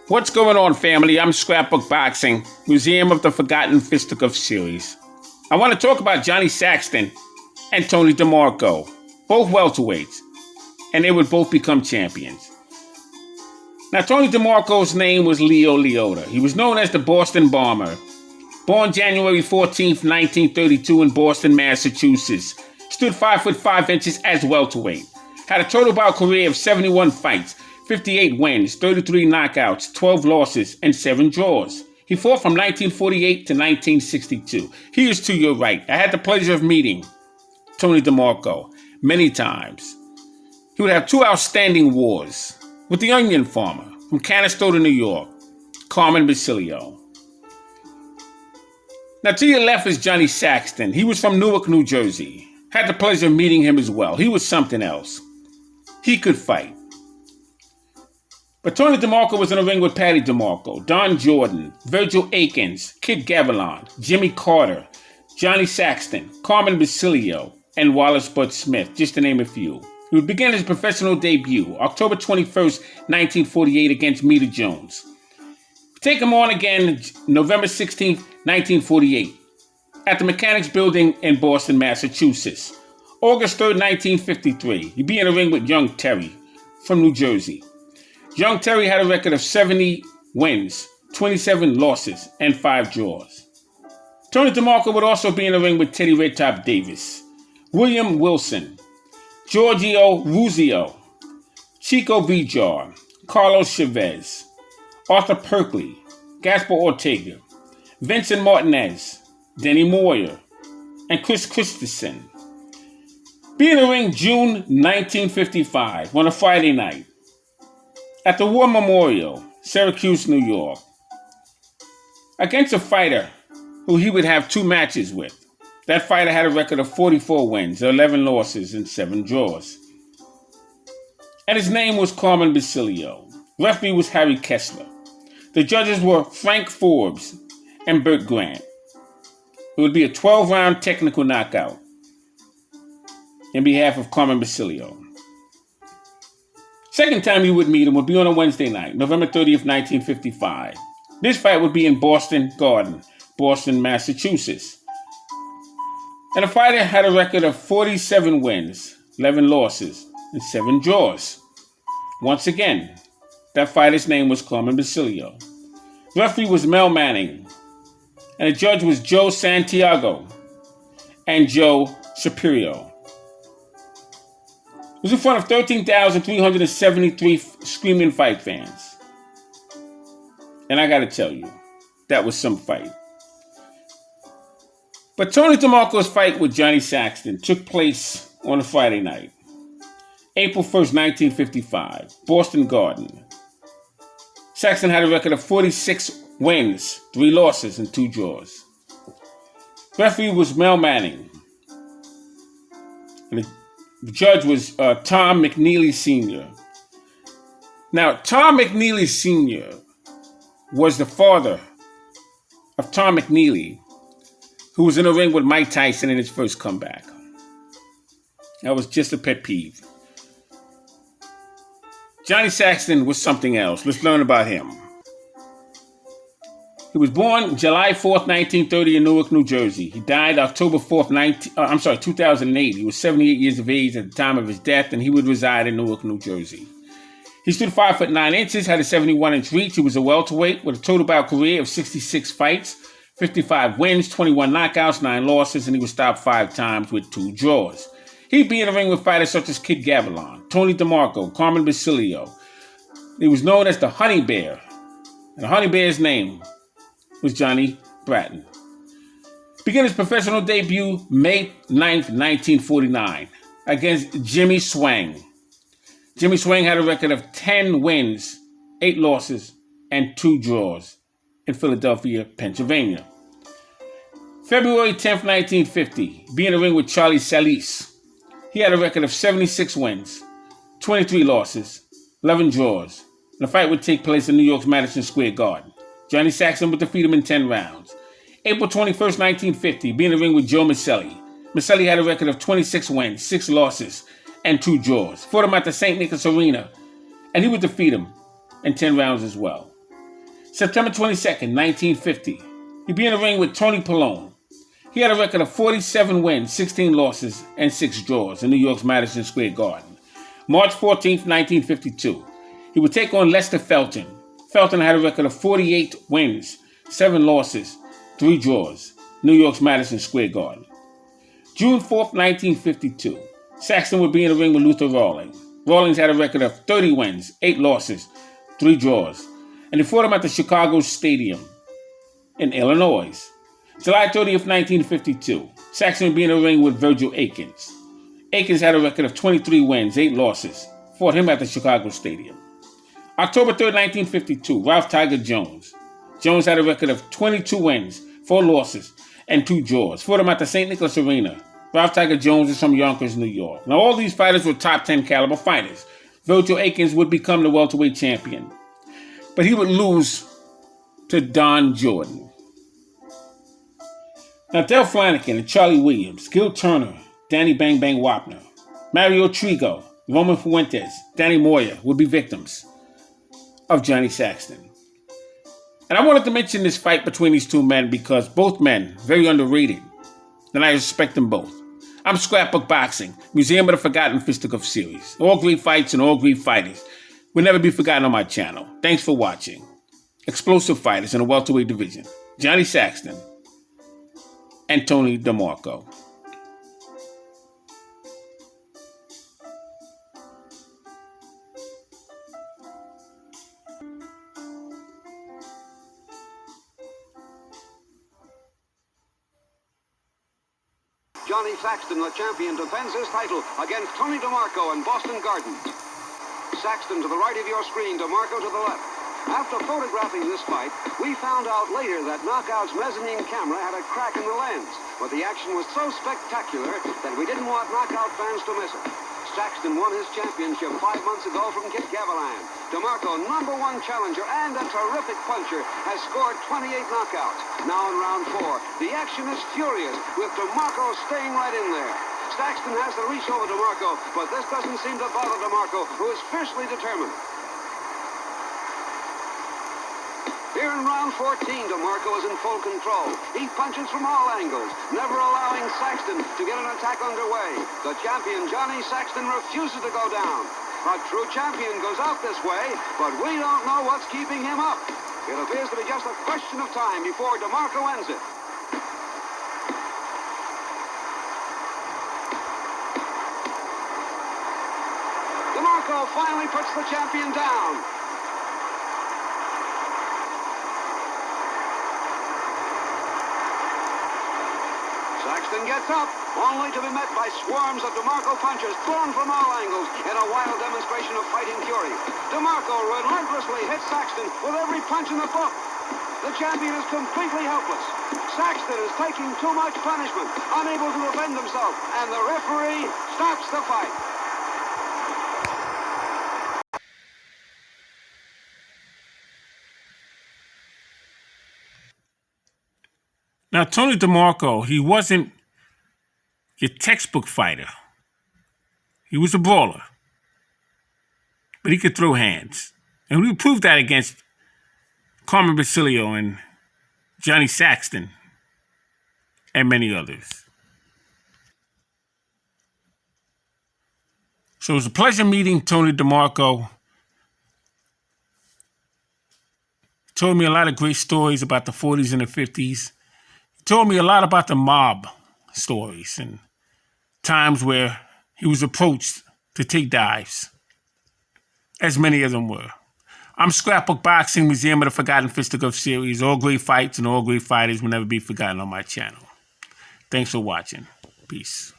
What's going on, family? I'm Scrapbook Boxing, Museum of the Forgotten Fisticuffs series. I want to talk about Johnny Saxton and Tony Demarco, both welterweights, and they would both become champions. Now, Tony Demarco's name was Leo Liotta. He was known as the Boston Bomber. Born January 14th, 1932 in Boston, Massachusetts. Stood 5'5" as welterweight. Had a total bout career of 71 fights, 58 wins, 33 knockouts, 12 losses, and 7 draws. He fought from 1948 to 1962. He is to your right. I had the pleasure of meeting Tony Demarco many times. He would have 2 outstanding wars with the Onion Farmer from Canastota, New York, Carmen Basilio. Now, to your left is Johnny Saxton. He was from Newark, New Jersey. Had the pleasure of meeting him as well. He was something else. He could fight. But Tony Demarco was in the ring with Patty Demarco, Don Jordan, Virgil Akins, Kid Gavilan, Jimmy Carter, Johnny Saxton, Carmen Basilio, and Wallace Bud Smith, just to name a few. He would begin his professional debut, October 21st, 1948, against Mita Jones. Take him on again November 16th, 1948, at the Mechanics Building in Boston, Massachusetts. August 3rd, 1953, he'd be in the ring with Young Terry from New Jersey. Young Terry had a record of 70 wins, 27 losses, and 5 draws. Tony Demarco would also be in the ring with Teddy Red Top Davis, William Wilson, Giorgio Ruzio, Chico Vijar, Carlos Chavez, Arthur Perkley, Gaspar Ortega, Vincent Martinez, Denny Moyer, and Chris Christensen. Be in the ring June 1955 on a Friday night at the War Memorial, Syracuse, New York, against a fighter who he would have 2 matches with. That fighter had a record of 44 wins, 11 losses, and 7 draws. And his name was Carmen Basilio. Referee was Harry Kessler. The judges were Frank Forbes and Burt Grant. It would be a 12-round technical knockout in behalf of Carmen Basilio. Second time you would meet him would be on a Wednesday night, November 30th, 1955. This fight would be in Boston Garden, Boston, Massachusetts. And the fighter had a record of 47 wins, 11 losses, and 7 draws. Once again, that fighter's name was Carmen Basilio. The referee was Mel Manning, and the judge was Joe Santiago and Joe Shapiro. It was in front of 13,373 screaming fight fans. And I gotta tell you, that was some fight. But Tony Demarco's fight with Johnny Saxton took place on a Friday night, April 1st, 1955, Boston Garden. Saxton had a record of 46 wins, 3 losses, and 2 draws. Referee was Mel Manning. And the judge was Tom McNeely Sr. Now, Tom McNeely Sr. was the father of Tom McNeely, who was in the ring with Mike Tyson in his first comeback. That was just a pet peeve. Johnny Saxton was something else. Let's learn about him. He was born July 4th, 1930 in Newark, New Jersey. He died October 4th, 2008. He was 78 years of age at the time of his death, and he would reside in Newark, New Jersey. He stood 5'9", had a 71-inch reach. He was a welterweight with a total bout career of 66 fights, 55 wins, 21 knockouts, 9 losses, and he was stopped 5 times with 2 draws. He'd be in the ring with fighters such as Kid Gavilan, Tony Demarco, Carmen Basilio. He was known as the Honey Bear, and the Honey Bear's name was Johnny Bratton. Began his professional debut May 9th, 1949, against Jimmy Swang. Jimmy Swang had a record of 10 wins, 8 losses, and 2 draws in Philadelphia, Pennsylvania. February 10th, 1950, be in the ring with Charlie Salis. He had a record of 76 wins, 23 losses, 11 draws, and the fight would take place in New York's Madison Square Garden. Johnny Saxton would defeat him in 10 rounds. April 21st, 1950, be in the ring with Joe Maselli. Maselli had a record of 26 wins, 6 losses, and 2 draws. Fought him at the St. Nicholas Arena, and he would defeat him in 10 rounds as well. September 22nd, 1950. He'd be in the ring with Tony Pallone. He had a record of 47 wins, 16 losses, and 6 draws in New York's Madison Square Garden. March 14th, 1952. He would take on Lester Felton. Felton had a record of 48 wins, 7 losses, 3 draws, New York's Madison Square Garden. June 4th, 1952. Saxton would be in the ring with Luther Rawlings. Rawlings had a record of 30 wins, 8 losses, 3 draws, and he fought him at the Chicago Stadium in Illinois. July 30th, 1952. Saxton would be in the ring with Virgil Akins. Akins had a record of 23 wins, 8 losses, fought him at the Chicago Stadium. October 3rd, 1952. Ralph Tiger Jones. Jones had a record of 22 wins, 4 losses, and 2 draws, fought him at the St. Nicholas Arena. Ralph Tiger Jones is from Yonkers, New York. Now, all these fighters were top 10 caliber fighters. Virgil Akins would become the welterweight champion, but he would lose to Don Jordan. Now, Del Flanagan and Charlie Williams, Gil Turner, Danny Bang Bang Wapner, Mario Trigo, Roman Fuentes, Danny Moyer would be victims of Johnny Saxton. And I wanted to mention this fight between these two men because both men, very underrated, and I respect them both. I'm Scrapbook Boxing, Museum of the Forgotten Fisticuffs series. All great fights and all great fighters will never be forgotten on my channel. Thanks for watching. Explosive fighters in the welterweight division, Johnny Saxton and Tony Demarco. Johnny Saxton, the champion, defends his title against Tony Demarco in Boston Gardens. Saxton to the right of your screen, Demarco to the left. After photographing this fight, we found out later that Knockout's mezzanine camera had a crack in the lens, but the action was so spectacular that we didn't want Knockout fans to miss it. Saxton won his championship 5 months ago from Kit Gavilan. Demarco, #1 challenger and a terrific puncher, has scored 28 knockouts. Now in round 4, the action is furious, with Demarco staying right in there. Saxton has the reach over Demarco, but this doesn't seem to bother Demarco, who is fiercely determined. Here in round 14, Demarco is in full control. He punches from all angles, never allowing Saxton to get an attack underway. The champion, Johnny Saxton, refuses to go down. A true champion goes out this way, but we don't know what's keeping him up. It appears to be just a question of time before Demarco ends it. Demarco finally puts the champion down. Saxton gets up, only to be met by swarms of Demarco punches thrown from all angles in a wild demonstration of fighting fury. Demarco relentlessly hits Saxton with every punch in the book. The champion is completely helpless. Saxton is taking too much punishment, unable to defend himself, and the referee stops the fight. Now, Tony Demarco, he wasn't your textbook fighter. He was a brawler. But he could throw hands. And we proved that against Carmen Basilio and Johnny Saxton and many others. So it was a pleasure meeting Tony Demarco. He told me a lot of great stories about the 40s and the 50s. Told me a lot about the mob stories and times where he was approached to take dives, as many of them were. I'm Scrapbook Boxing, Museum of the Forgotten Fisticuffs series. All great fights and all great fighters will never be forgotten on my channel. Thanks for watching. Peace.